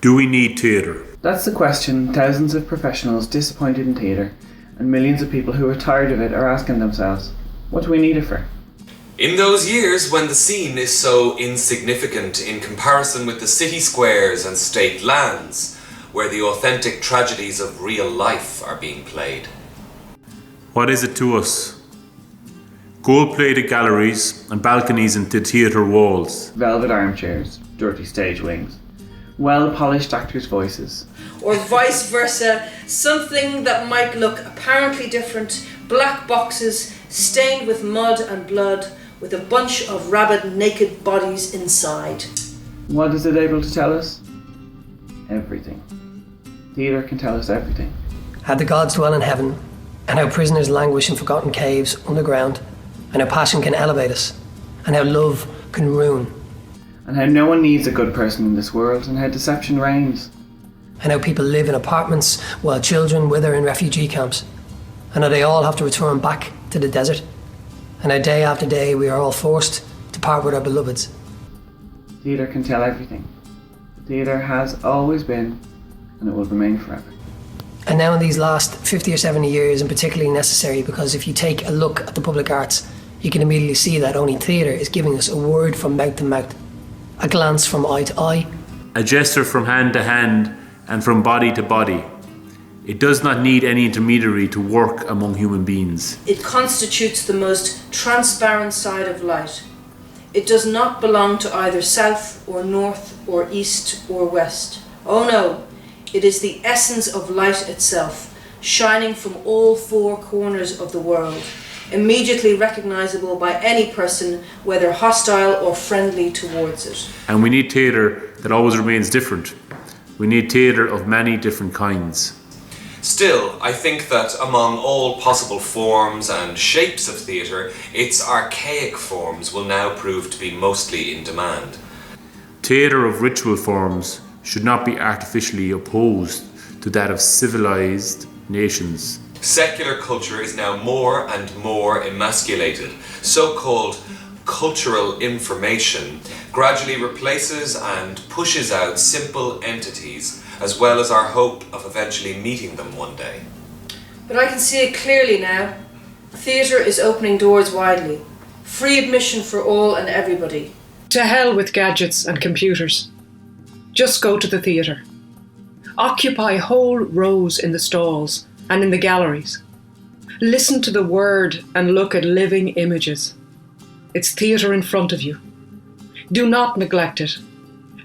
Do we need theatre? That's the question thousands of professionals disappointed in theatre and millions of people who are tired of it are asking themselves. What do we need it for? In those years when the scene is so insignificant in comparison with the city squares and state lands, where the authentic tragedies of real life are being played. What is it to us? Gold-plated galleries and balconies into theatre walls. Velvet armchairs, dirty stage wings, well-polished actors' voices. Or vice versa, something that might look apparently different, black boxes stained with mud and blood, with a bunch of rabid naked bodies inside. What is it able to tell us? Everything. Theatre can tell us everything. How the gods dwell in heaven, and how prisoners languish in forgotten caves underground, and how passion can elevate us, and how love can ruin. And how no one needs a good person in this world, and how deception reigns. And how people live in apartments while children wither in refugee camps, and how they all have to return back to the desert, and how day after day we are all forced to part with our beloveds. Theatre can tell everything. Theatre has always been, and it will remain forever. And now in these last 50 or 70 years, and particularly necessary, because if you take a look at the public arts, you can immediately see that only theatre is giving us a word from mouth to mouth, a glance from eye to eye, A gesture from hand to hand and from body to body. It does not need any intermediary to work among human beings. It constitutes the most transparent side of light. It does not belong to either south or north or east or west. Oh no, it is the essence of light itself, shining from all four corners of the world, immediately recognizable by any person, whether hostile or friendly towards it. And we need theatre that always remains different. We need theatre of many different kinds. Still, I think that among all possible forms and shapes of theatre, its archaic forms will now prove to be mostly in demand. Theatre of ritual forms should not be artificially opposed to that of civilized nations. Secular culture is now more and more emasculated. So-called cultural information gradually replaces and pushes out simple entities, as well as our hope of eventually meeting them one day. But I can see it clearly now. Theatre is opening doors widely. Free admission for all and everybody. To hell with gadgets and computers. Just go to the theatre. Occupy whole rows in the stalls and in the galleries. Listen to the word and look at living images. It's theatre in front of you. Do not neglect it,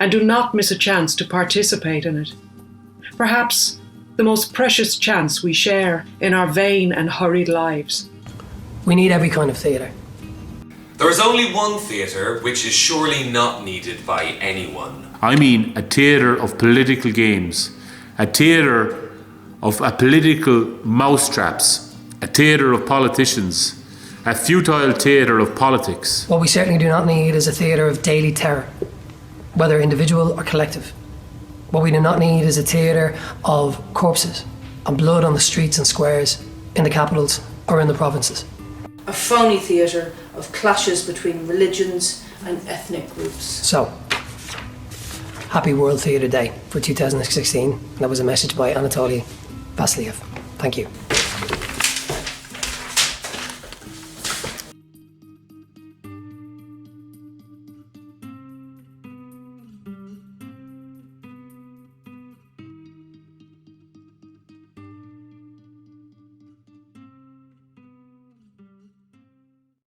and do not miss a chance to participate in it. Perhaps the most precious chance we share in our vain and hurried lives. We need every kind of theatre. There is only one theatre which is surely not needed by anyone. I mean a theatre of political games, a theatre of political mousetraps, a theatre of politicians, a futile theatre of politics. What we certainly do not need is a theatre of daily terror, whether individual or collective. What we do not need is a theatre of corpses and blood on the streets and squares, in the capitals or in the provinces. A phony theatre of clashes between religions and ethnic groups. So, happy World Theatre Day for 2016. That was a message by Anatoli, Vassiliev. Thank you.